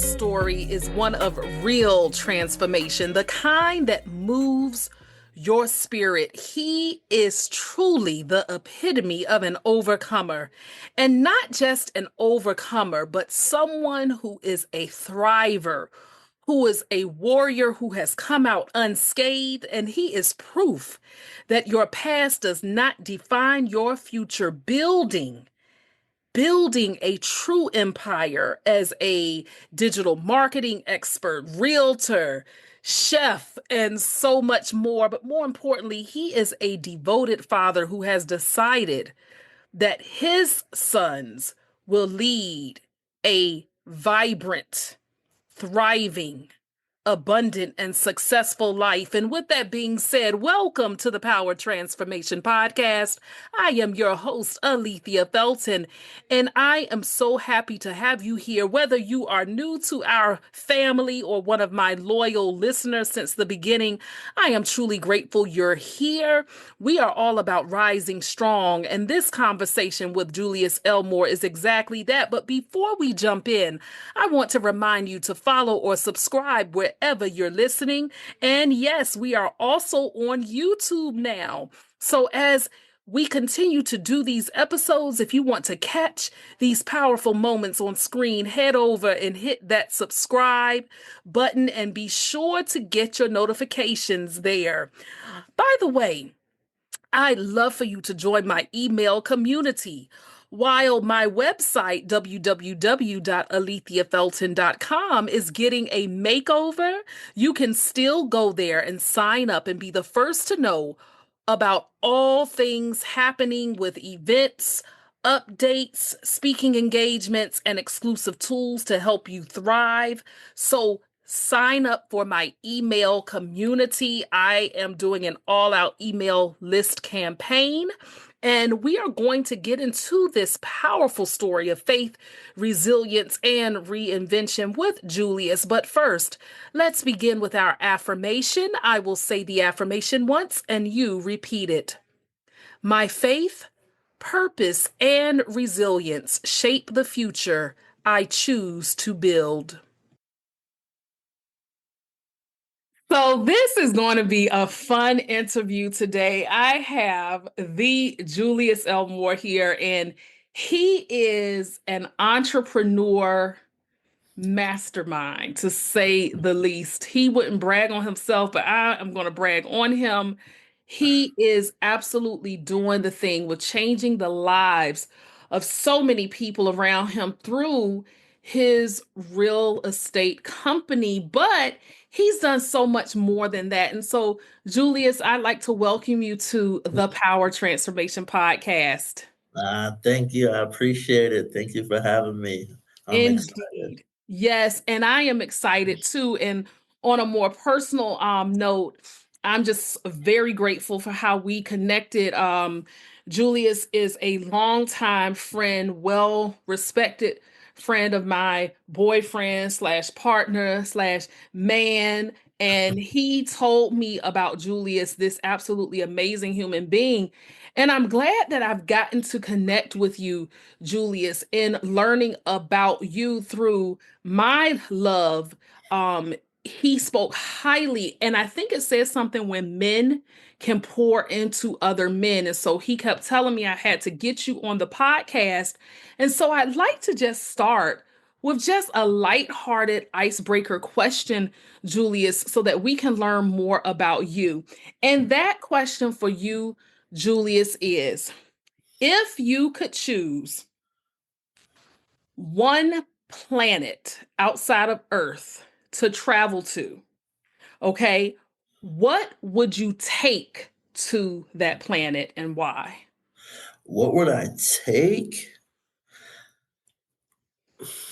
story is one of real transformation, the kind that moves your spirit. He is truly the epitome of an overcomer, and not just an overcomer, but someone who is a thriver, who is a warrior who has come out unscathed, and he is proof that your past does not define your future. Building a true empire as a digital marketing expert, realtor, chef, and so much more. But more importantly, he is a devoted father who has decided that his sons will lead a vibrant, thriving, abundant, and successful life. And with that being said, welcome to the Power Transformation Podcast. I am your host, Alethea Felton, and I am so happy to have you here. Whether you are new to our family or one of my loyal listeners since the beginning, I am truly grateful you're here. We are all about rising strong, and this conversation with Julius Elmore is exactly that. But before we jump in, I want to remind you to follow or subscribe wherever you're listening. And yes, we are also on YouTube now. So as we continue to do these episodes, if you want to catch these powerful moments on screen, head over and hit that subscribe button and be sure to get your notifications there. By the way, I'd love for you to join my email community. While my website, www.aletheafelton.com, is getting a makeover, you can still go there and sign up and be the first to know about all things happening with events, updates, speaking engagements, and exclusive tools to help you thrive. So sign up for my email community. I am doing an all-out email list campaign, and we are going to get into this powerful story of faith, resilience, and reinvention with Julius. But first, let's begin with our affirmation. I will say the affirmation once, and you repeat it. My faith, purpose, and resilience shape the future I choose to build. So this is going to be a fun interview today. I have the Julius Elmore here, and he is an entrepreneur mastermind, to say the least. He wouldn't brag on himself, but I am going to brag on him. He is absolutely doing the thing with changing the lives of so many people around him through his real estate company, but he's done so much more than that. And so, Julius, I'd like to welcome you to the Power Transformation Podcast. Thank you. I appreciate it. Thank you for having me. I'm excited. Indeed. Yes, and I am excited too. And on a more personal note, I'm just very grateful for how we connected. Julius is a longtime friend, well-respected friend of my boyfriend slash partner slash man. And he told me about Julius, this absolutely amazing human being. And I'm glad that I've gotten to connect with you, Julius, in learning about you through my love. He spoke highly, and I think it says something when men can pour into other men. And so he kept telling me I had to get you on the podcast. And so I'd like to just start with just a lighthearted icebreaker question, Julius, so that we can learn more about you. And that question for you, Julius, is if you could choose one planet outside of Earth to travel to, okay, what would you take to that planet and why? What would I take?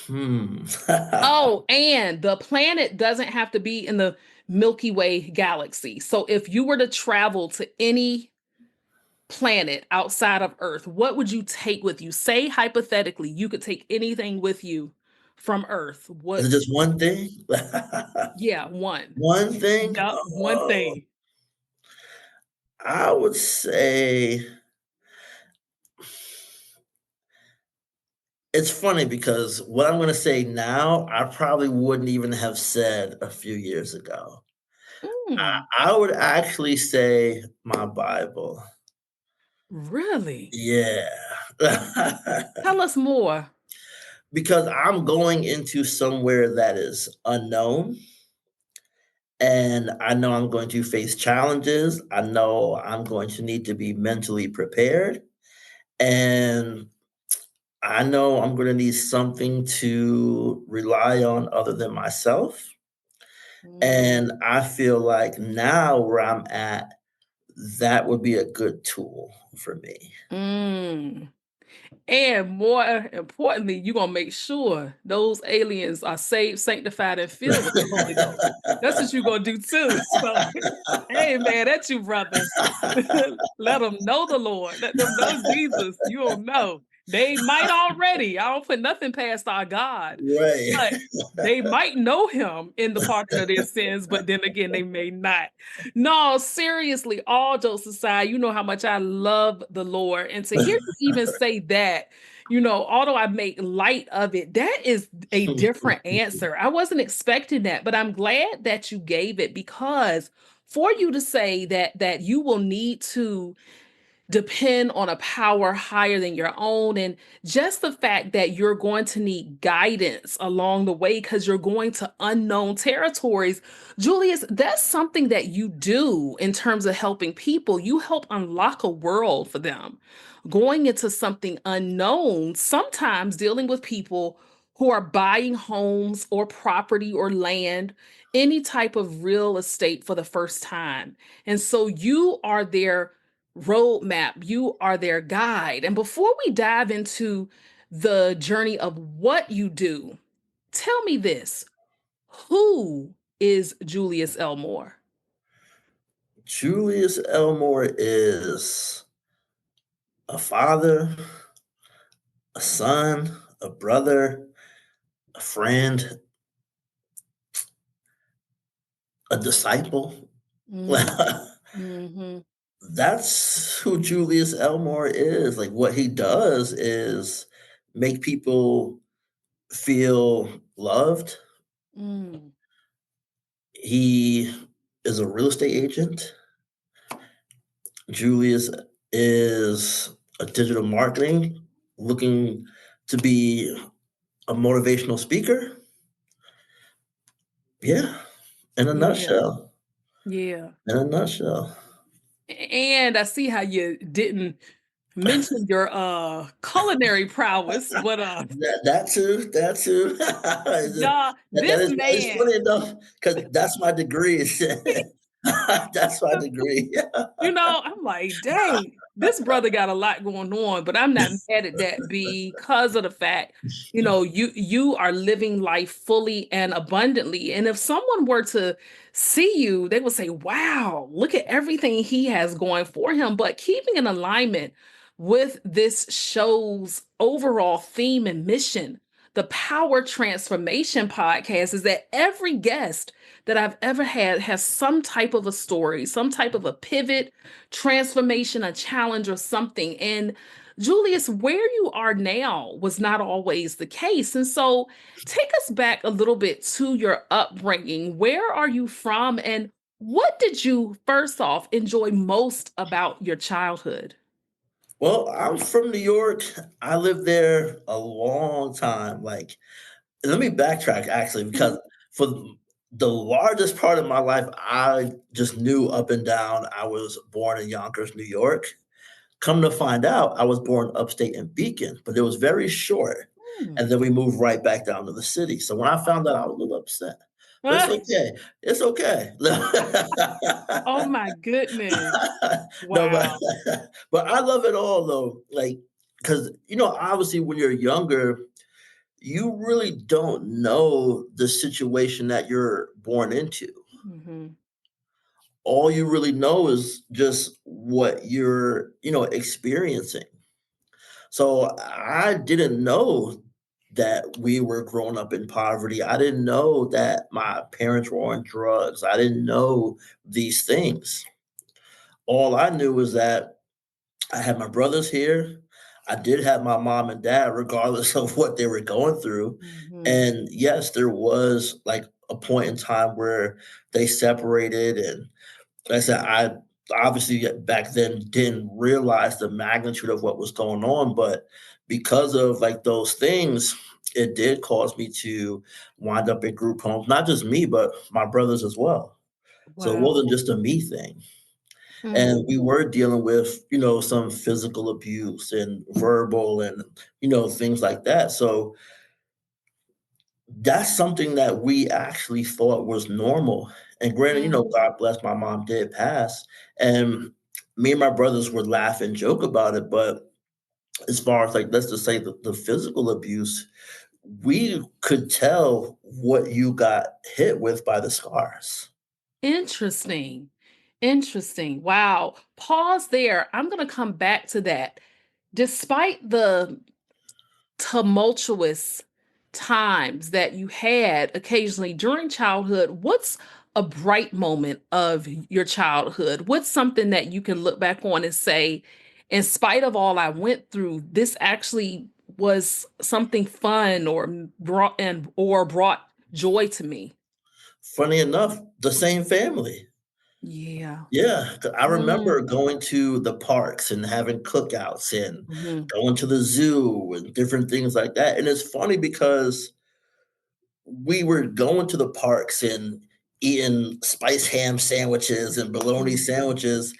Hmm. Oh, and the planet doesn't have to be in the Milky Way galaxy. So if you were to travel to any planet outside of Earth, what would you take with you? Say hypothetically, you could take anything with you from Earth. Is it What? just one thing? Yeah, one. One thing? Yup, one Oh, thing. I would say It's funny because what I'm gonna say now, I probably wouldn't even have said a few years ago. Mm, I would actually say my Bible. really? Yeah. Tell us more. Because I'm going into somewhere that is unknown, and I know I'm going to face challenges. I know I'm going to need to be mentally prepared, and I know I'm gonna need something to rely on other than myself. Mm, And I feel like now where I'm at, that would be a good tool for me. mm. And more importantly, you're gonna make sure those aliens are saved, sanctified, and filled with the Holy Ghost. That's what you're gonna do too. So, hey, man, that's you, brother. Let them know the Lord. Let them know Jesus. You don't know. They might already. I don't put nothing past our God, Right. but they might know Him in the pardon of their sins. But then again, they may not. No, seriously, all jokes aside, you know how much I love the Lord. And to hear you even say that, although I make light of it, that is a different answer. I wasn't expecting that, but I'm glad that you gave it because for you to say that you will need to depend on a power higher than your own. And just the fact that you're going to need guidance along the way because you're going to unknown territories. Julius, that's something that you do in terms of helping people. You help unlock a world for them. Going into something unknown, sometimes dealing with people who are buying homes or property or land, any type of real estate for the first time. And so you are their roadmap, you are their guide. And before we dive into the journey of what you do, tell me this: who is Julius Elmore? Julius Elmore is a father, a son, a brother, a friend, a disciple. Mm, hmm. That's who Julius Elmore is. Like what he does is make people feel loved. Mm, He is a real estate agent. Julius is a digital marketing looking to be a motivational speaker. Yeah, in a yeah, nutshell. yeah. In a nutshell. And I see how you didn't mention your culinary prowess, but That too, that too. y'all, That this is it's man. funny enough because that's my degree. That's my degree. I'm like, dang, this brother got a lot going on, but I'm not mad at that because of the fact, you are living life fully and abundantly. And if someone were to see you, they would say, wow, look at everything he has going for him. But keeping in alignment with this show's overall theme and mission, the Power Transformation podcast is that every guest that I've ever had has some type of a story, some type of a pivot, transformation, a challenge, or something. And Julius, where you are now was not always the case. And so take us back a little bit to your upbringing. Where are you from? And what did you, first off, enjoy most about your childhood? Well, I'm from New York. I lived there a long time. Like, let me backtrack actually, Mhm. because for the largest part of my life, I just knew up and down I was born in Yonkers, New York. Come to find out, I was born upstate in Beacon, but it was very short. Hmm. And then we moved right back down to the city. So when I found out, I was a little upset. But it's Ah, okay. It's okay. oh my goodness. No, but Wow. but I love it all though. Like, because obviously when you're younger, you really don't know the situation that you're born into. Hmm. All you really know is just what you're, experiencing. So I didn't know that we were growing up in poverty. I didn't know that my parents were on drugs. I didn't know these things. All I knew was that I had my brothers here. I did have my mom and dad regardless of what they were going through. Mhm. And yes, there was like a point in time where they separated. And like I said, I obviously back then didn't realize the magnitude of what was going on. But because of like those things, it did cause me to wind up in group homes, not just me, but my brothers as well. So it Wow. wasn't just a me thing. And Mm. we were dealing with, some physical abuse and verbal and, things like that. So that's something that we actually thought was normal. And granted, Mm. God bless, my mom did pass. And me and my brothers would laugh and joke about it. But as far as like, let's just say the physical abuse, we could tell what you got hit with by the scars. Interesting. Interesting. Wow. Pause there. I'm going to come back to that. Despite the tumultuous times that you had occasionally during childhood, what's a bright moment of your childhood? What's something that you can look back on and say, in spite of all I went through, this actually was something fun or brought joy to me? Funny enough, the same family. Yeah. Yeah, I Mm. remember going to the parks and having cookouts and Mhm. going to the zoo and different things like that, and it's funny because we were going to the parks and eating spice ham sandwiches and bologna Mhm. sandwiches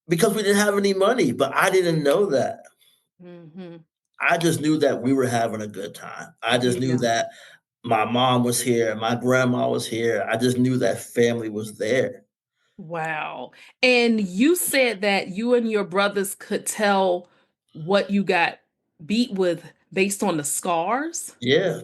because we didn't have any money, but I didn't know that. Mhm. I just knew that we were having a good time. I just knew Yeah. that my mom was here, my grandma was here. I just knew that family was there. Wow. And you said that you and your brothers could tell what you got beat with based on the scars? Yeah,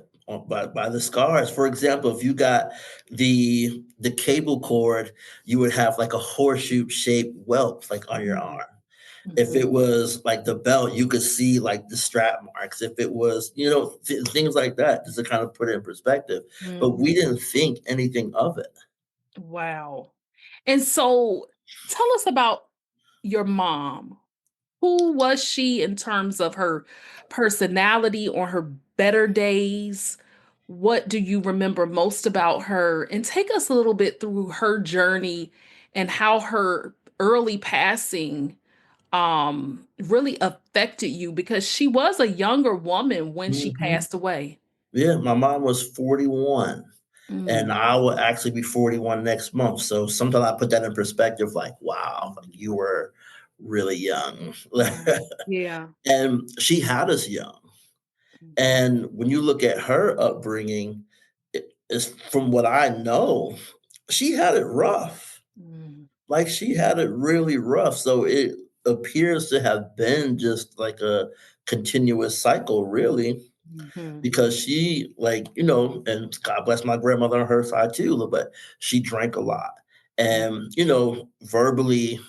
by the scars. For example, if you got the cable cord, you would have like a horseshoe shaped welt like on your Mhm. arm. If Mhm. it was like the belt, you could see like the strap marks. If it was, things like that, just to kind of put it in perspective. But we Mhm. didn't think anything of it. Wow. And so tell us about your mom. Who was she in terms of her personality on her better days? What do you remember most about her? And take us a little bit through her journey and how her early passing really affected you because she was a younger woman when she Mhm. passed away. Yeah, my mom was 41 and Mm, I will actually be 41 next month. So sometimes I put that in perspective, like, wow, like you were really young. mm, yeah. And she had us young. And when you look at her upbringing, it is from what I know, she had it rough. Mm, Like she had it really rough. So it appears to have been just like a continuous cycle, really, mhm, because she, like, and God bless my grandmother on her side too, but she drank a lot. And, verbally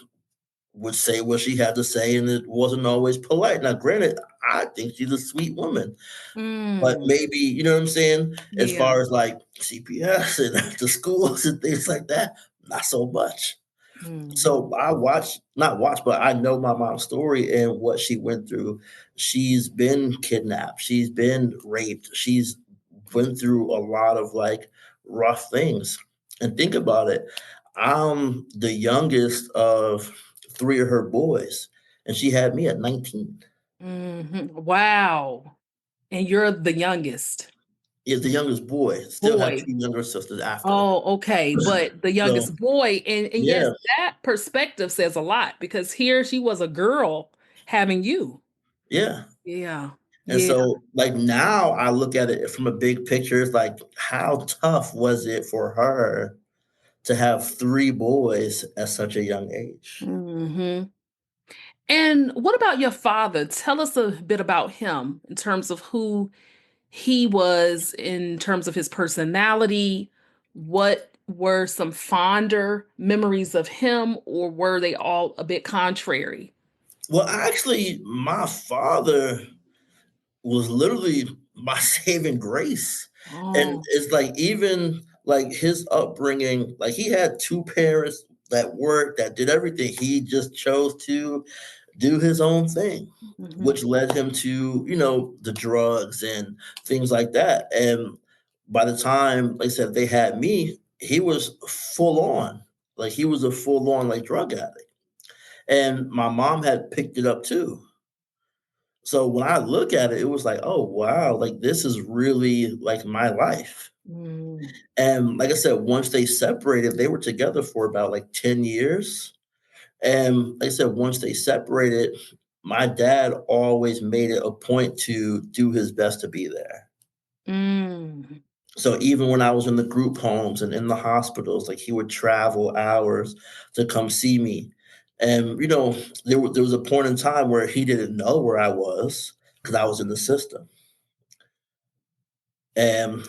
would say what she had to say, and it wasn't always polite. Now, granted, I think she's a sweet woman, but mm, maybe, you know what I'm saying? As yeah. far as like CPS and the schools and things like that, not so much. Mhm, So I watch, not watch, but I know my mom's story and what she went through. She's been kidnapped. She's been raped. She's went through a lot of like rough things. And think about it. I'm the youngest of three of her boys, and she had me at 19. mhm. Wow. And you're the youngest Is the youngest boy. Still have boy. two younger sisters after. Oh, okay. But the So youngest boy, and yes, yeah, that perspective says a lot because here she was a girl having you. yeah. Yeah. And Yeah. so, like, now I look at it from a big picture. It's like, how tough was it for her to have three boys at such a young age? Hmm. And what about your father? Tell us a bit about him in terms of who he was, in terms of his personality. What were some fonder memories of him, or were they all a bit contrary? Well, actually, my father was literally my saving grace. And Oh. it's like, even like his upbringing, like he had two parents that worked, that did everything. He just chose to. do his own thing, Mhm. which led him to, the drugs and things like that. And by the time, like I said, they had me, he was full on. Like he was a full on like drug addict. And my mom had picked it up too. So when I look at it, it was like, oh wow, like this is really like my life. Mm. And like I said, once they separated, they were together for about like 10 years. And like I said, once they separated, my dad always made it a point to do his best to be there. Mm. So even when I was in the group homes and in the hospitals, like he would travel hours to come see me. And there was a point in time where he didn't know where I was because I was in the system. And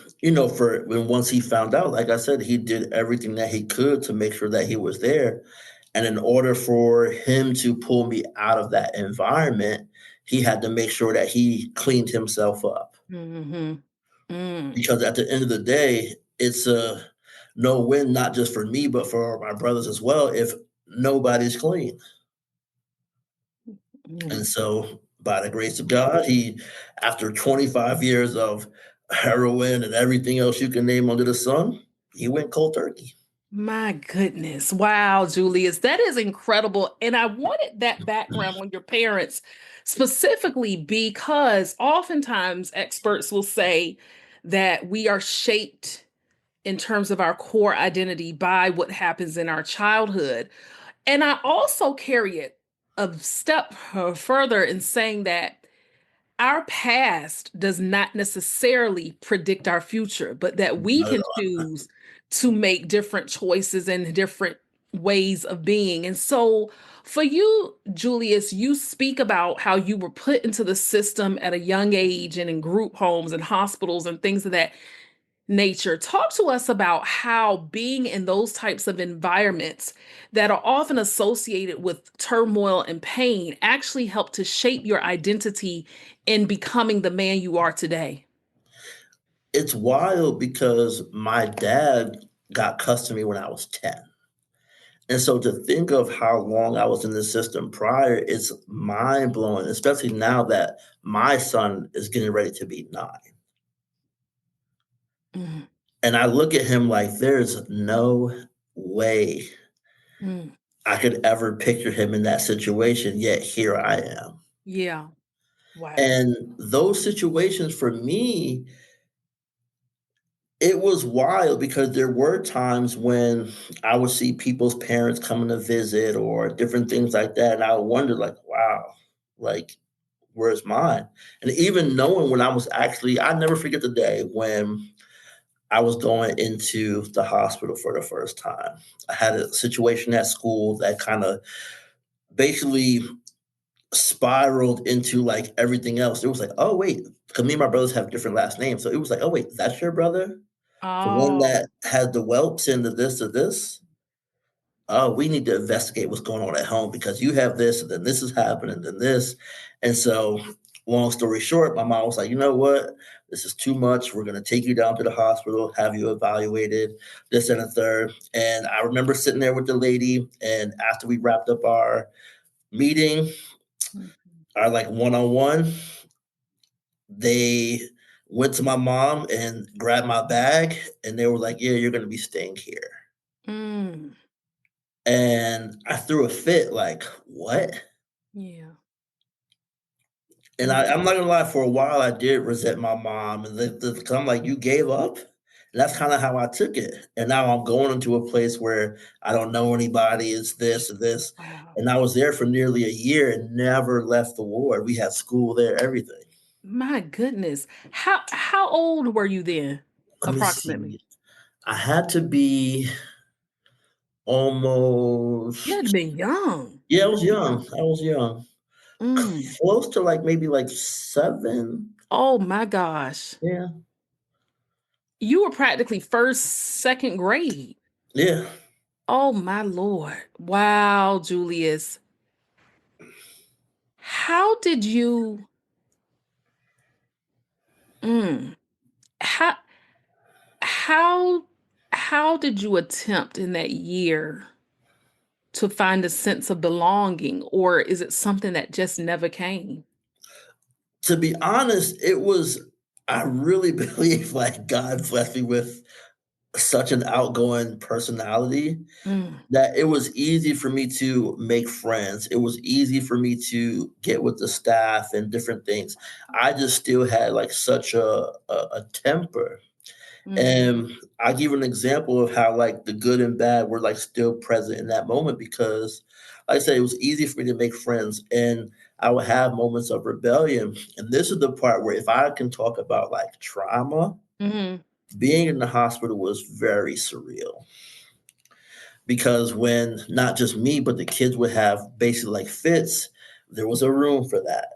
for when once he found out, like I said, he did everything that he could to make sure that he was there. And in order for him to pull me out of that environment, he had to make sure that he cleaned himself up. Mhm. Mm. Because at the end of the day, it's a no win, not just for me, but for my brothers as well, if nobody's clean. And Mm. so, by the grace of God, after 25 years of heroin and everything else you can name under the sun, he went cold turkey. My goodness. Wow, Julius, that is incredible. And I wanted that background on your parents specifically because oftentimes experts will say that we are shaped in terms of our core identity by what happens in our childhood. And I also carry it a step further in saying that our past does not necessarily predict our future, but that we Not at can all. choose to make different choices and different ways of being. And so, for you, Julius, you speak about how you were put into the system at a young age and in group homes and hospitals and things of that nature. Talk to us about how being in those types of environments that are often associated with turmoil and pain actually help to shape your identity in becoming the man you are today. It's wild because my dad got custody when I was 10. And so to think of how long I was in the system prior, it's mind blowing, especially now that my son is getting ready to be 9. Mm, And I look at him like there's no way mm. I could ever picture him in that situation, yet here I am. Yeah. Wow. And those situations for me, it was wild because there were times when I would see people's parents coming to visit or different things like that. And I would wonder, like, wow, like, where's mine? And even knowing when I was actually, I never forget the day when I was going into the hospital for the first time. I had a situation at school that kind of basically spiraled into like everything else. It was like, oh wait, because me and my brothers have different last names. So it was like, oh wait, that's your brother? The one Oh. that had the whelps and the this to this? Oh, we need to investigate what's going on at home because you have this, and then this is happening, and then this. And so, long story short, my mom was like, you know what? This is too much. We're going to take you down to the hospital, have you evaluated, this and a third. And I remember sitting there with the lady, and after we wrapped up our meeting, Mhm. our like one on one, they went to my mom and grabbed my bag, and they were like, yeah, you're going to be staying here. Mm. And I threw a fit, like, what? Yeah. And Mm. I'm not gonna lie, for a while I did resent my mom, and 'cause I'm like, you gave up. And that's kind of how I took it. And now I'm going into a place where I don't know anybody. It's this and this. Wow. And I was there for nearly a year and never left the ward. We had school there, everything. My goodness. How old were you then? Let me Approximately. see. I had to be You had to almost, be young. yeah, I was Very young. young. I was young. Mm. Close to like maybe like 7. Oh my gosh. Yeah. You were practically first, second grade. Yeah. Oh my Lord. Wow, Julius. How did you mm, how how how did you attempt in that year to find a sense of belonging, or is it something that just never came? To be honest, it was I really believe like God blessed me with such an outgoing personality Mm, that it was easy for me to make friends. It was easy for me to get with the staff and different things. I just still had like such a temper. mm, And I'll give you an example of how like the good and bad were like still present in that moment because like I said, it was easy for me to make friends and I would have moments of rebellion. And this is the part where if I can talk about like trauma, mhm, being in the hospital was very surreal because when not just me, but the kids would have basically like fits, there was a room for that.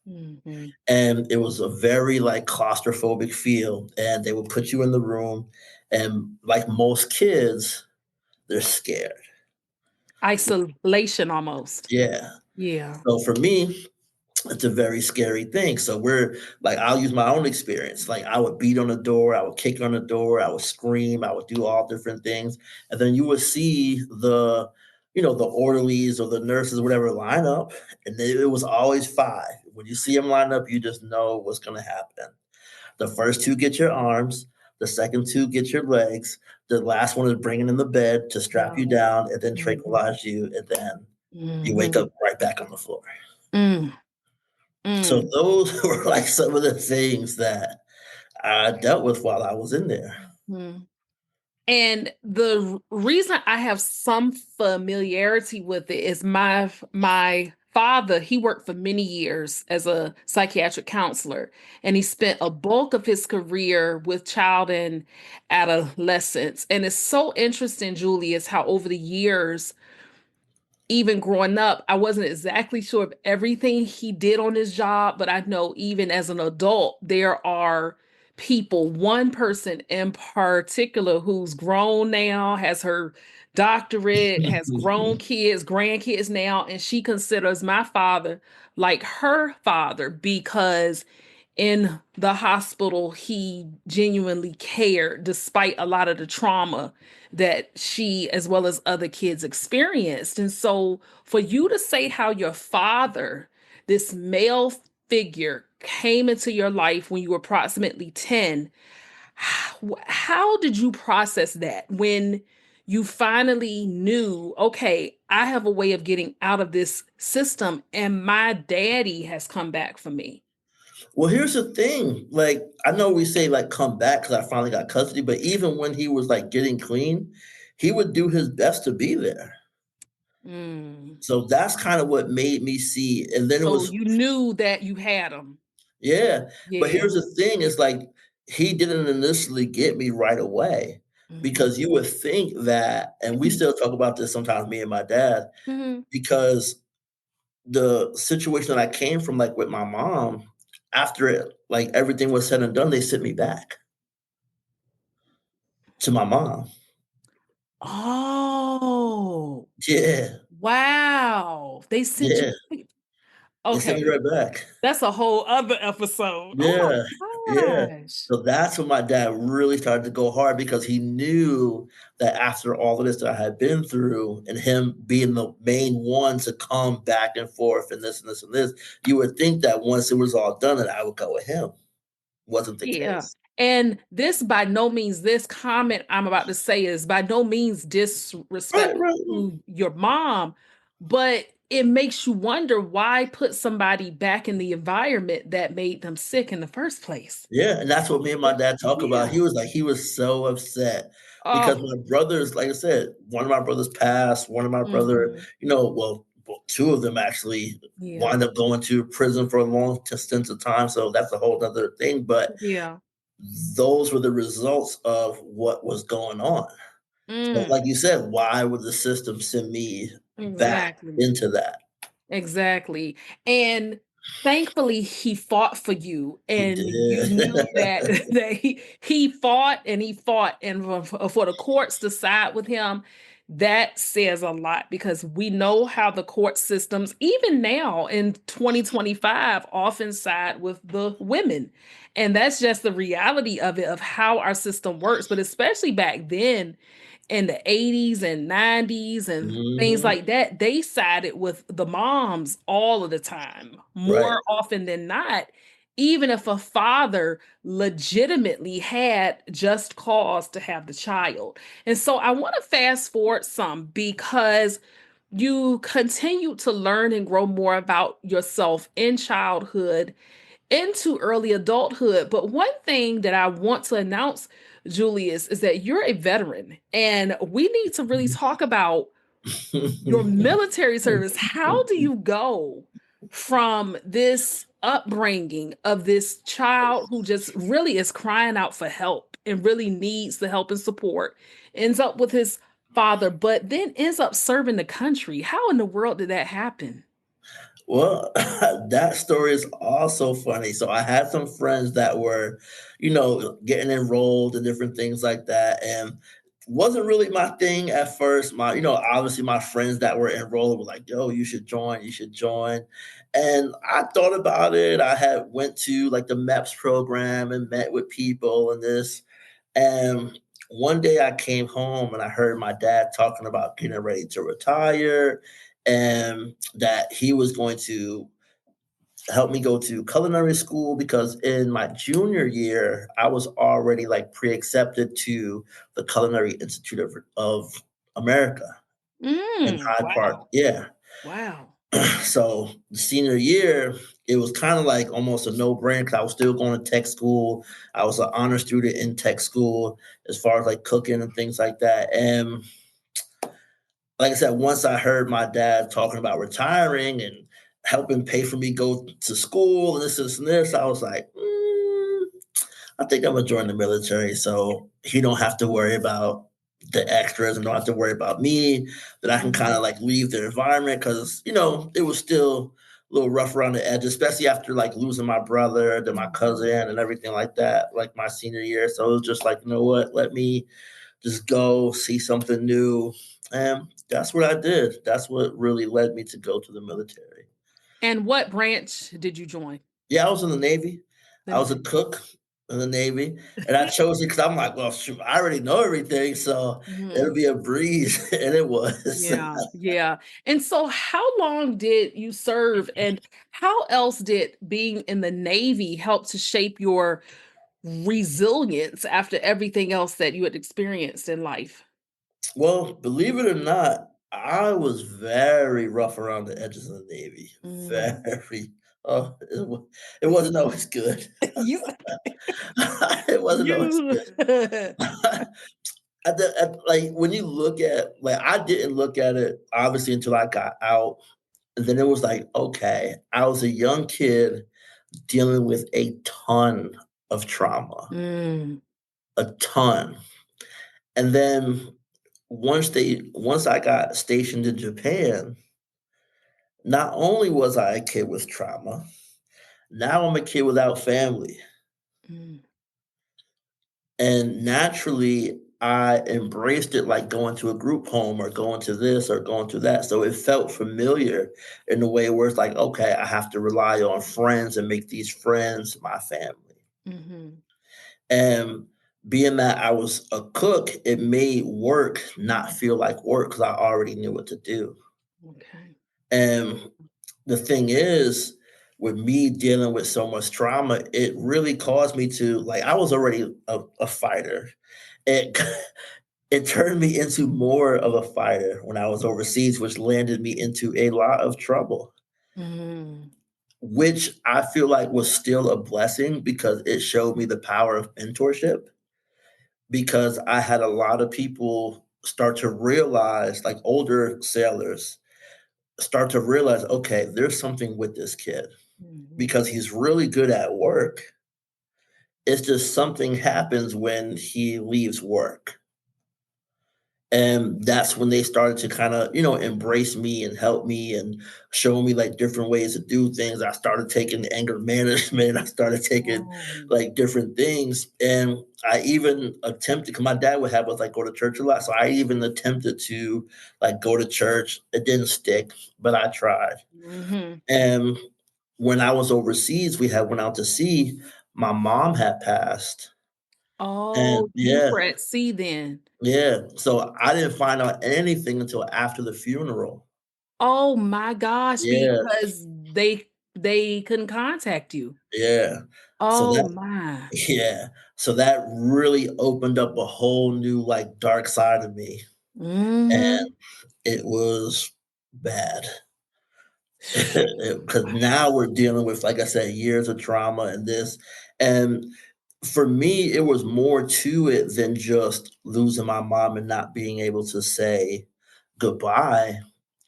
mhm. And it was a very like claustrophobic feel. And they would put you in the room, and like most kids, they're scared. Isolation almost. Yeah. Yeah. So for me, it's a very scary thing. So we're like, I'll use my own experience. Like I would beat on the door, I would kick on the door, I would scream, I would do all different things. And then you would see the orderlies or the nurses or whatever line up. And it was always five. When you see them line up, you just know what's going to happen. The first two get your arms, the second two get your legs. The last one is bringing in the bed to strap you Wow. down and then Mhm, tranquilize you. And then you wake mhm, up right back on the floor. mm, So mm. those were like some of the things that I dealt with while I was in there. Mhm. And the reason I have some familiarity with it is my father, he worked for many years as a psychiatric counselor, and he spent a bulk of his career with child and adolescents. And it's so interesting, Julius, how over the years even growing up, I wasn't exactly sure of everything he did on his job, but I know even as an adult, there are people, one person in particular who's grown now, has her doctorate, has grown kids, grandkids now, and she considers my father like her father because in the hospital, he genuinely cared despite a lot of the trauma that she, as well as other kids, experienced. And so, for you to say how your father, this male figure, came into your life when you were approximately 10, how did you process that when you finally knew, okay, I have a way of getting out of this system and my daddy has come back for me? Well, here's the thing. Like, I know we say like come back because I finally got custody, but even when he was like getting clean, he would do his best to be there. Mm. So that's kind of what made me see. And then it So was, you knew that you had them. yeah. But Yeah. here's the thing: is like he didn't initially get me right away Mhm. because you would think that, and we still talk about this sometimes, me and my dad, Mhm. because the situation that I came from, like with my mom, after it, like everything was said and done, they sent me back to my mom. Oh, Yeah, wow. They sent yeah, you. they sent me Okay. right back. That's a whole other episode. Oh Yeah, my yeah. gosh. So that's when my dad really started to go hard because he knew that after all of this that I had been through and him being the main one to come back and forth and this and this and this, you would think that once it was all done that I would go with him. Wasn't the Yeah. case. And this by no means, this comment I'm about to say is by no means Right, disrespect right. to your mom, but it makes you wonder why put somebody back in the environment that made them sick in the first place. Yeah, and that's what me and my But dad talk about. yeah. He was like, he was so upset because Oh, my brothers, like I said, one of my brothers passed, one of my brother, mhm. two of them actually Yeah. wind up going to prison for a long stints of time. So that's a whole other thing. But Yeah. those were the results of what was going on. So, Mm, like you said, why would the system send me back exactly. into that? Exactly. And thankfully he fought for you He and you did. knew that that he fought and he fought and for the courts to side with him, that says a lot because we know how the court systems even now in 2025 often side with the women. And that's just the reality of it, of how our system works, but especially back then in the 80s and 90s and things Mhm. like that, they sided with the moms all of the time, Right. more often than not, even if a father legitimately had just cause to have the child. And so I want to fast forward some because you continue to learn and grow more about yourself in childhood into early adulthood. But one thing that I want to announce, Julius, is that you're a veteran, and we need to really talk about your military service. How do you go from this upbringing of this child who just really is crying out for help and really needs the help and support, ends up with his father, but then ends up serving the country? How in the world did that happen? Well, that story is also funny. So I had some friends that were, getting enrolled and different things like that, and wasn't really my thing at first. Obviously my friends that were enrolled were like, "Yo, you should join. You should join." And I thought about it. I had went to like the MEPS program and met with people and this. And one day I came home and I heard my dad talking about getting ready to retire and that he was going to help me go to culinary school because in my junior year, I was already like pre-accepted to the Culinary Institute of America in Hyde Park. Wow. Yeah. Wow. So the senior year, it was kind of like almost a no-brainer because I was still going to tech school. I was an honor student in tech school as far as like cooking and things like that. And like I said, once I heard my dad talking about retiring and helping pay for me go to school and this and this, I was like, I think I'm gonna join the military so he don't have to worry about the extras and don't have to worry about me. That I can kind Mhm. of like leave the environment because it was still a little rough around the edges, especially after like losing my brother, then my Mhm. cousin, and everything like that, like my senior year. So it was just like, you know what, let me just go see something new. And that's what I did. That's what really led me to go to the military. And what branch did you join? Yeah, I was in the Navy. The I was Navy. a cook in the Navy, and I chose it because I'm like, well, shoot, I already know everything, so it'll Mhm. be a breeze, and it was. Yeah, yeah. And so how long did you serve, and how else did being in the Navy help to shape your resilience after everything else that you had experienced in life? Well, believe it or not, I was very rough around the edges of the Navy. Mm. Very. Oh, it wasn't always good. You It wasn't always you good. Like when you look at like I didn't look at it obviously until I got out. And then it was like, okay, I was a young kid dealing with a ton of trauma, Mm, a ton. And then once I got stationed in Japan, not only was I a kid with trauma, now I'm a kid without family. mm, And naturally, I embraced it like going to a group home or going to this or going to that. So it felt familiar in a way where it's like, okay, I have to rely on friends and make these friends my family. mhm. And being that I was a cook, it made work not feel like work because I already knew what to do. Okay. And the thing is, with me dealing with so much trauma, it really caused me to like I was already a fighter. It it turned me into more of a fighter when I was overseas, which landed me into a lot of trouble, Mm, which I feel like was still a blessing because it showed me the power of mentorship. Because I had a lot of people start to realize, like older sailors, start to realize, okay, there's something with this kid mhm. because he's really good at work. It's just something happens when he leaves work. And that's when they started to kind of embrace me and help me and show me like different ways to do things. I started taking anger management. I started taking Oh. like different things, and I even attempted because my dad would have us like go to church a lot, so I even attempted to like go to church. It didn't stick, but I tried. Mhm. And when I was overseas, we had went out to sea. My mom had passed, and Oh, you yeah, were at sea then. Yeah, so I didn't find out anything until after the funeral. Oh my gosh, Yeah, because they couldn't contact you. yeah. So Oh that my. yeah, so that really opened up a whole new, like, dark side of me, and Mhm. it was bad. Because now we're dealing with, like I said, years of trauma and this, and for me, it was more to it than just losing my mom and not being able to say goodbye.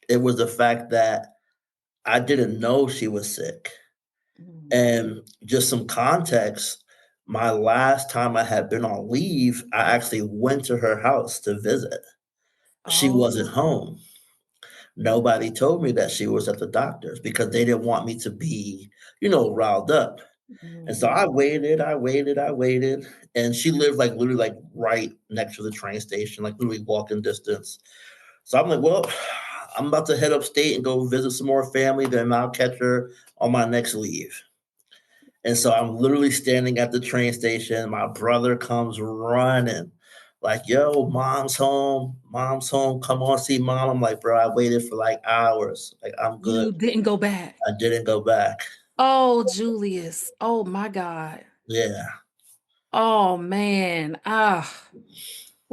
It was the fact that I didn't know she was sick. Mm. And just some context, my last time I had been on leave, I actually went to her house to visit. She wasn't Oh. home. Nobody told me that she was at the doctor's because they didn't want me to be, riled up. And so Mhm. I waited, I waited, I waited. And she lived like literally like right next to the train station, like literally walking distance. So I'm like, well, I'm about to head upstate and go visit some more family. Then I'll catch her on my next leave. And so I'm literally standing at the train station. My brother comes running, like, yo, mom's home. Come on, see mom. I'm like, bro, I waited for like hours. Like, I'm good. You didn't go back. I didn't go back. Oh, Julius. Oh my God. Yeah. Oh man.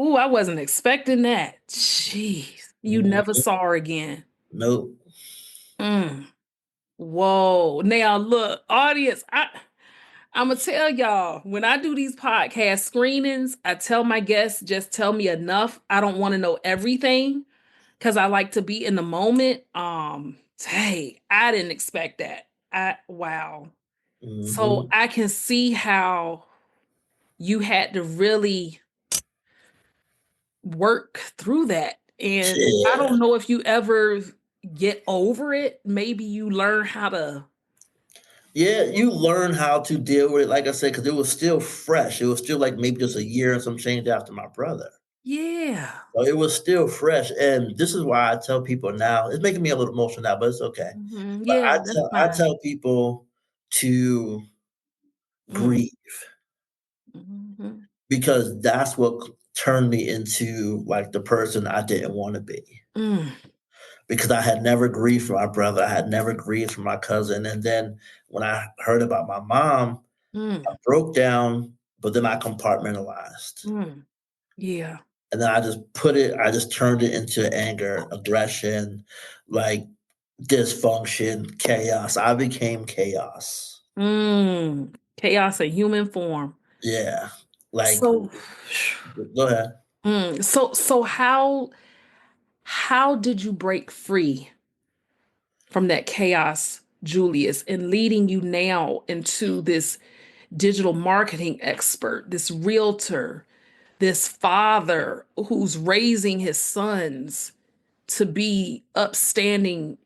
Ooh, I wasn't expecting that. Jeez. You never Mhm. saw her again. Nope. Mm. Whoa. Now look, audience, I'm gonna tell y'all when I do these podcast screenings, I tell my guests just tell me enough. I don't want to know everything because I like to be in the moment. Hey, I didn't expect that. Wow. So Hmm. I can see how you had to really work through that. And I Yeah. don't know if you ever get over it. Maybe you learn how to. Yeah, you learn how to deal with it, like I said, because it was still fresh. It was still like maybe just a year and some change after my brother. Yeah. So it was still fresh. And this is why I tell people now, it's making me a little emotional now, but it's okay. Mhm. But Yeah, that's I fine. tell people to Mm. grieve Mhm. because that's what turned me into like the person I didn't want to be. Mm. Because I had never grieved for my brother, I had never grieved for my cousin. And then when I heard about my mom, I Mm. broke down, but then I compartmentalized. Mm. Yeah. And then I just turned it into anger, aggression, like dysfunction, chaos. I became chaos. Mm. Chaos in human form. Yeah. Like, So, go ahead. so how did you break free from that chaos, Julius, and leading you now into this digital marketing expert, this realtor, this father who's raising his sons to be upstanding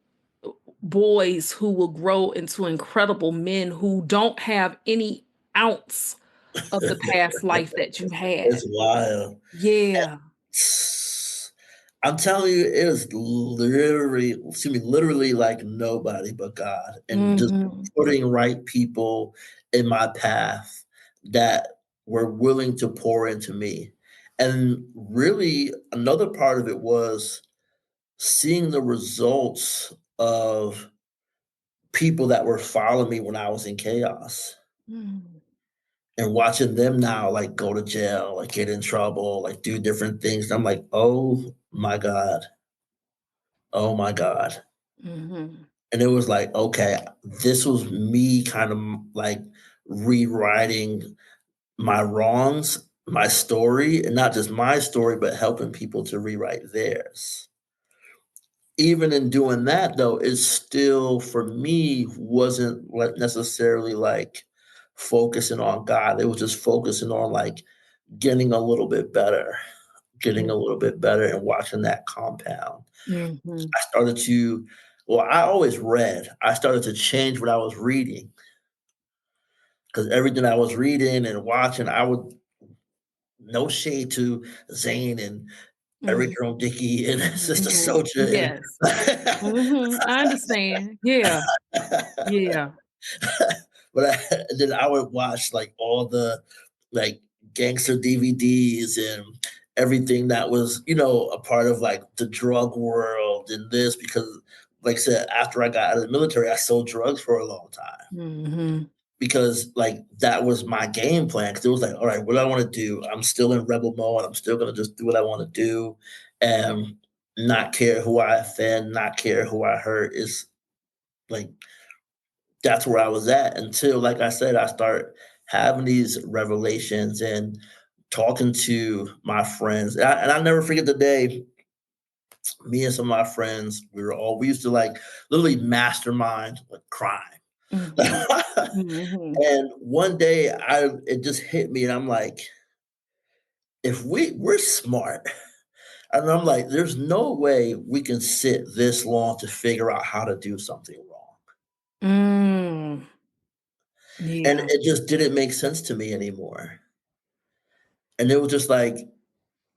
boys who will grow into incredible men who don't have any ounce of the past life that you had. It's wild. Yeah. I'm telling you, it was literally like nobody but God, and just Hmm. putting right people in my path that were willing to pour into me. And really, another part of it was seeing the results of people that were following me when I was in chaos Mm, and watching them now like go to jail, like get in trouble, like do different things. I'm like, oh my God. Oh my God. mhm, And it was like, okay, this was me kind of like rewriting my wrongs, my story, and not just my story, but helping people to rewrite theirs. Even in doing that, though, it still for me wasn't necessarily like focusing on God. It was just focusing on like getting a little bit better, getting a mm, little bit better, and watching that compound. mhm, I started to well, I always read. I started to change what I was reading because everything I was reading and watching, I would no shade to Zane and Eric mm, Jerome Dickey and Sister mhm. Soldier Yes. I understand. Yeah. Yeah. but then I would watch like all the like gangster DVDs and everything that was, a part of like the drug world and this because like I said, after I got out of the military, I sold drugs for a long time Hmm. because like that was my game plan. Cause it was like, all right, what do I want to do? I'm still in rebel mode. I'm still gonna just do what I want to do and not care who I offend, not care who I hurt. Is like that's where I was at until, like I said, I start having these revelations and talking to my friends. And I never forget the day me and some of my friends, we used to like literally mastermind like crime. Hmm. Hmm. And one day it just hit me and I'm like, if we're smart, and I'm like, there's no way we can sit this long to figure out how to do something wrong. Mm. And Yeah. it just didn't make sense to me anymore. And it was just like,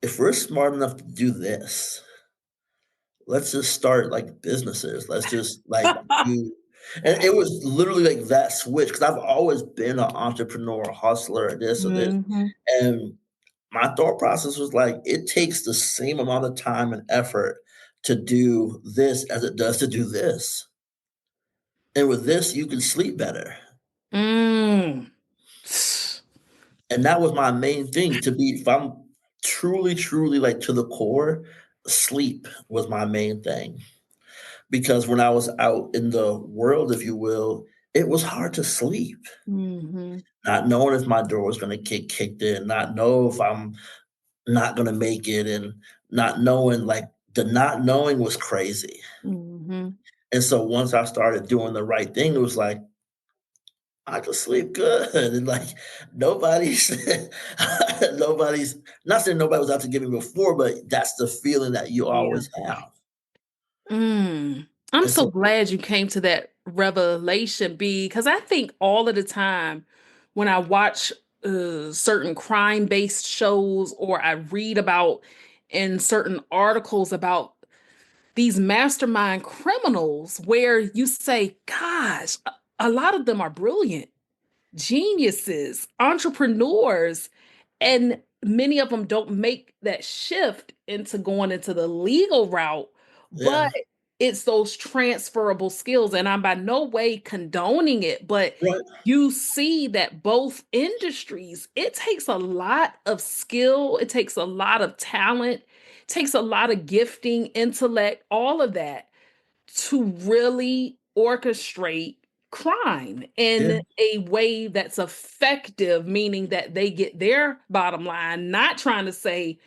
if we're smart enough to do this, let's just start like businesses. Let's just like do. And it was literally like that switch because I've always been an entrepreneur, hustler, this or this. Hmm. And my thought process was like, it takes the same amount of time and effort to do this as it does to do this. And with this, you can sleep better. Mm. And that was my main thing to be, if I'm truly, truly like to the core, sleep was my main thing. Because when I was out in the world, if you will, it was hard to sleep, Hmm. not knowing if my door was going to get kicked in, not know if I'm not going to make it, and not knowing like the not knowing was crazy. Hmm. And so once I started doing the right thing, it was like I could sleep good, and like nobody's nobody's not saying nobody was out to get me before, but that's the feeling that you Yeah. always have. Mm. I'm And so so, glad you came to that revelation, B, because I think all of the time when I watch certain crime-based shows or I read about in certain articles about these mastermind criminals where you say, gosh, a lot of them are brilliant, geniuses, entrepreneurs, and many of them don't make that shift into going into the legal route, yeah, but it's those transferable skills. And I'm by no way condoning it, but right, you see that both industries, it takes a lot of skill, it takes a lot of talent, it takes a lot of gifting, intellect, all of that to really orchestrate crime yeah, in a way that's effective, meaning that they get their bottom line, not trying to say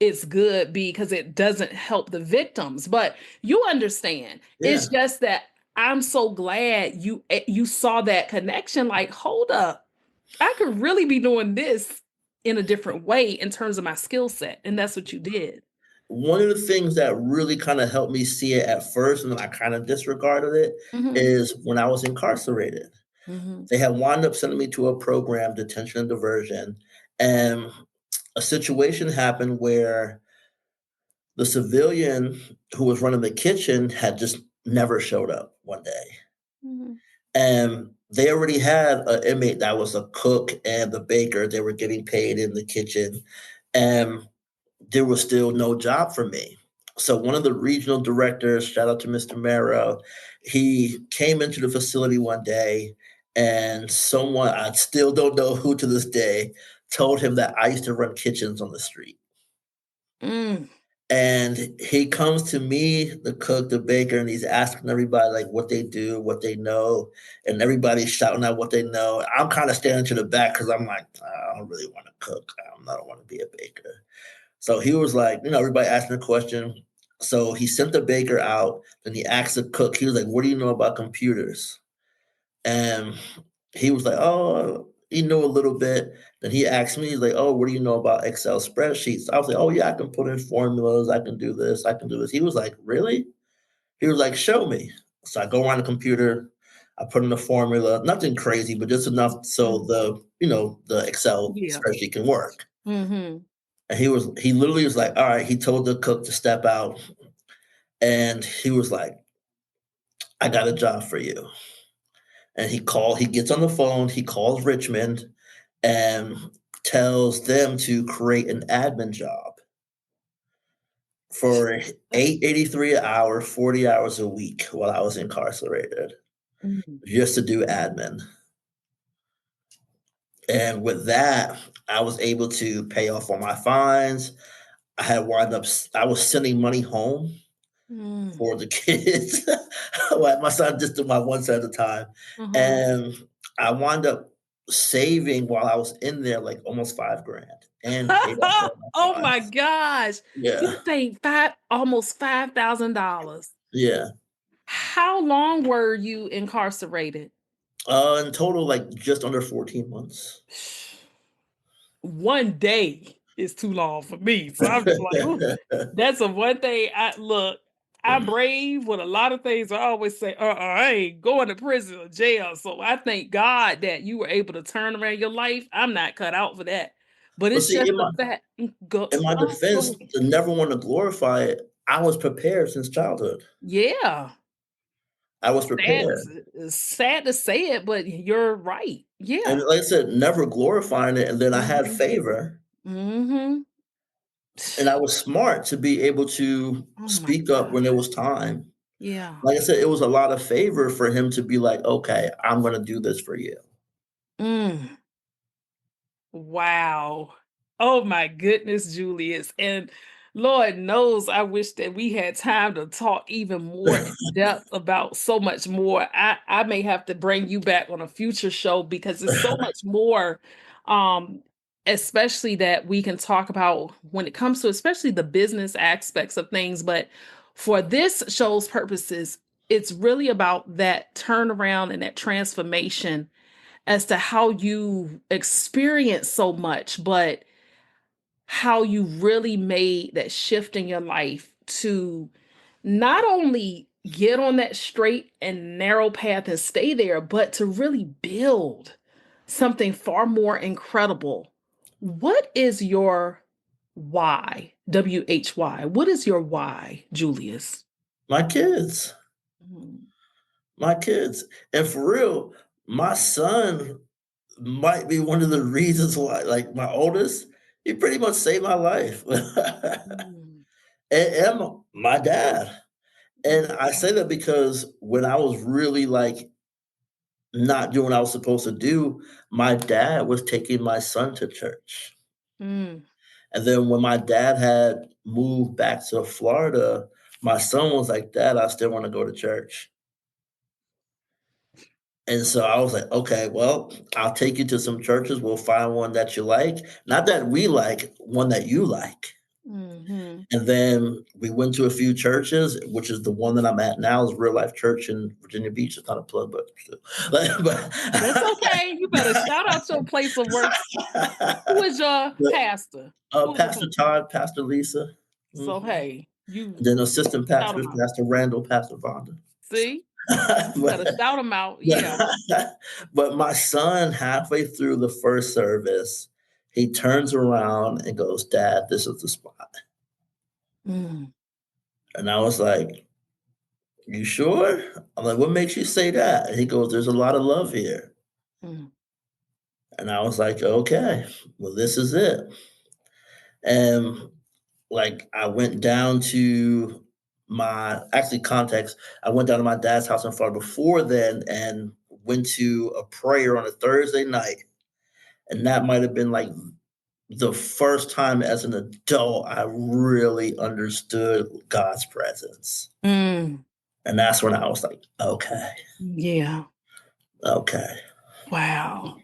it's good because it doesn't help the victims. But you understand. yeah. It's just that I'm so glad you saw that connection. Like, hold up, I could really be doing this in a different way in terms of my skill set. And that's what you did. One of the things that really kind of helped me see it at first, and then I kind of disregarded it, Hmm. is when I was incarcerated. Hmm. They had wound up sending me to a program, detention and diversion, and a situation happened where the civilian who was running the kitchen had just never showed up one day. Hmm. And they already had an inmate that was a cook and the baker. They were getting paid in the kitchen. And there was still no job for me. So one of the regional directors, shout out to Mr. Mero, he came into the facility one day and someone, I still don't know who to this day, told him that I used to run kitchens on the street. Mm. And he comes to me, the cook, the baker, and he's asking everybody like what they do, what they know, and everybody's shouting out what they know. I'm kind of standing to the back because I'm like, I don't really want to cook. I don't want to be a baker. So he was like, everybody asking a question. So he sent the baker out, and he asked the cook, he was like, what do you know about computers? And he was like, oh, he knew a little bit. Then he asked me, he's like, oh, what do you know about Excel spreadsheets? I was like, oh, yeah, I can put in formulas. I can do this. I can do this. He was like, really? He was like, show me. So I go around the computer. I put in the formula, nothing crazy, but just enough so Mm. the Excel Yeah. spreadsheet can work. Hmm. And he literally was like, all right, he told the cook to step out. And he was like, I got a job for you. And he gets on the phone, he calls Richmond and tells them to create an admin job. for 8.83 an hour, 40 hours a week while I was incarcerated, Mm. just to do admin. And with that, I was able to pay off all my fines. I was sending money home Mm. for the kids. Like my son just did my one son at a time. Mhm. And I wound up saving while I was in there like almost 5 grand and paid off all Oh my my fines. gosh. Yeah. You think almost $5,000. Yeah. How long were you incarcerated? In total, like just under 14 months. One day is too long for me. So I'm just like, ooh, that's a one thing. I'm brave with a lot of things. I always say, I ain't going to prison or jail. So I thank God that you were able to turn around your life. I'm not cut out for that. But But it's see, just the fact. in my Go defense, ahead. to never want to glorify it, I was prepared since childhood. Yeah. I was Sad prepared. it's sad to say it, but you're right. And Yeah. like I said, never glorifying it. And then I had Mhm. favor. Mhm. And I was smart to be able to Oh my speak up God. when it was time. Yeah. Like I said, it was a lot of favor for him to be like, okay, I'm going to do this for you. Mm. Wow. Oh my goodness, Julius. And Lord knows I wish that we had time to talk even more in depth about so much more. I may have to bring you back on a future show because there's so much more, um, especially that we can talk about when it comes to especially the business aspects of things. But for this show's purposes, it's really about that turnaround and that transformation as to how you experience so much, but how you really made that shift in your life to not only get on that straight and narrow path and stay there, but to really build something far more incredible. What is your why? WHY. What is your why, Julius? My kids, Mhm. my kids. And for real, my son might be one of the reasons why, like my oldest, he pretty much saved my life. Mm, And my dad. And mm, I say that because when I was really like not doing what I was supposed to do, my dad was taking my son to church. mm. And then when my dad had moved back to Florida, my son was like, Dad, I still want to go to church. And so I was like, okay, well, I'll take you to some churches. We'll find one that you like. Not that we like, one that you like. Mhm. And then we went to a few churches, which is the one that I'm at now is Real Life Church in Virginia Beach. It's not a plug, but still. That's okay. You better shout out your place of work. Who is your But, pastor? Pastor Todd, Pastor Lisa, So mhm, hey, you and then assistant shout them pastors, out. Pastor Randall, Pastor Vonda. See, you but, better shout them out. Yeah. but my son, halfway through the first service, he turns around and goes, Dad, this is the spot. Mm, And I was like, you sure? I'm like, what makes you say that? And he goes, there's a lot of love here. mm, And I was like, okay, well, this is it. And like, I went down to context, I went down to my dad's house in Florida before then and went to a prayer on a Thursday night. And that might have been like the first time as an adult I really understood God's presence. mm. And that's when I was like, okay, Yeah. okay. Wow.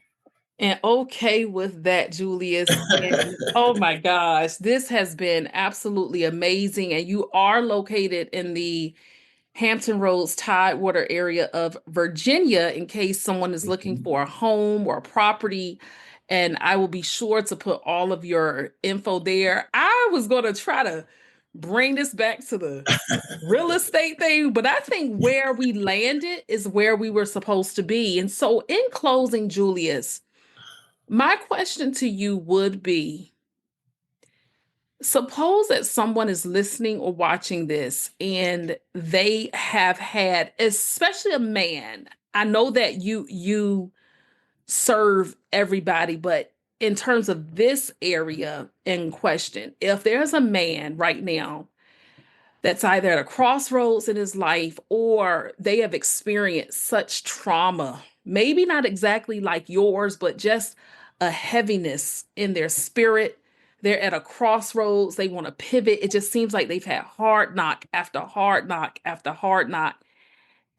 And okay with that, Julius. And oh my gosh, this has been absolutely amazing. And you are located in the Hampton Roads Tidewater area of Virginia in case someone is looking Mhm. for a home or a property. And I will be sure to put all of your info there. I was going to try to bring this back to the real estate thing, but I think where we landed is where we were supposed to be. And so, in closing, Julius, my question to you would be, suppose that someone is listening or watching this and they have had, especially a man. I know that you serve everybody, but in terms of this area in question, if there's a man right now that's either at a crossroads in his life or they have experienced such trauma, maybe not exactly like yours, but just a heaviness in their spirit. They're at a crossroads. They want to pivot. It just seems like they've had hard knock after hard knock after hard knock.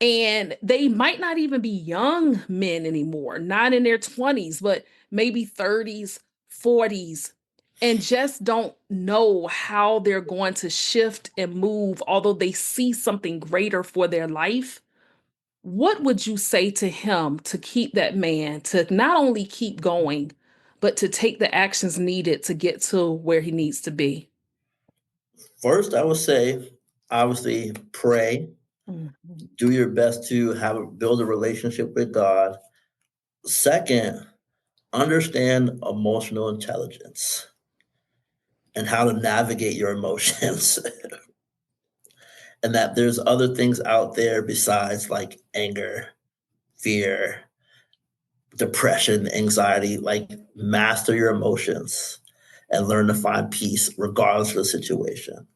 And they might not even be young men anymore, not in their 20s, but maybe 30s, 40s, and just don't know how they're going to shift and move, although they see something greater for their life. What would you say to him to keep that man to not only keep going, but to take the actions needed to get to where he needs to be? First, I would say, obviously, pray. Mhm. Do your best to build a relationship with God. Second, understand emotional intelligence and how to navigate your emotions. And that there's other things out there besides like anger, fear, depression, anxiety. Like, master your emotions and learn to find peace regardless of the situation.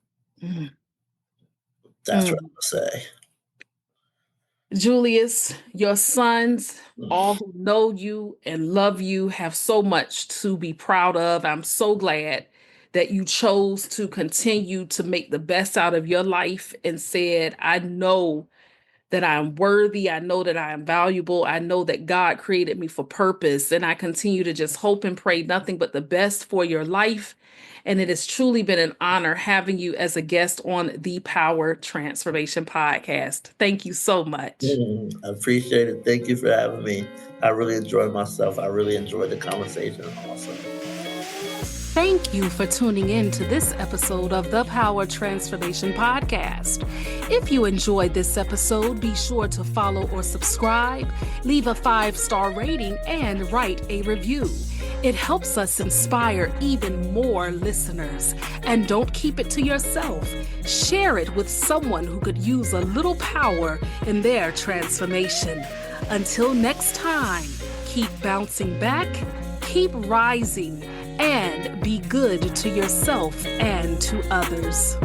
Mhm. That's what I Mhm. would say. Julius, your sons, all who know you and love you, have so much to be proud of. I'm so glad that you chose to continue to make the best out of your life and said, I know that I'm worthy. I know that I am valuable. I know that God created me for purpose. And I continue to just hope and pray nothing but the best for your life. And it has truly been an honor having you as a guest on the Power Transformation Podcast. Thank you so much. I appreciate it. Thank you for having me. I really enjoyed myself. I really enjoyed the conversation also. Thank you for tuning in to this episode of the Power Transformation Podcast. If you enjoyed this episode, be sure to follow or subscribe, leave a 5-star rating, and write a review. It helps us inspire even more listeners. And don't keep it to yourself. Share it with someone who could use a little power in their transformation. Until next time, keep bouncing back, keep rising, and be good to yourself and to others.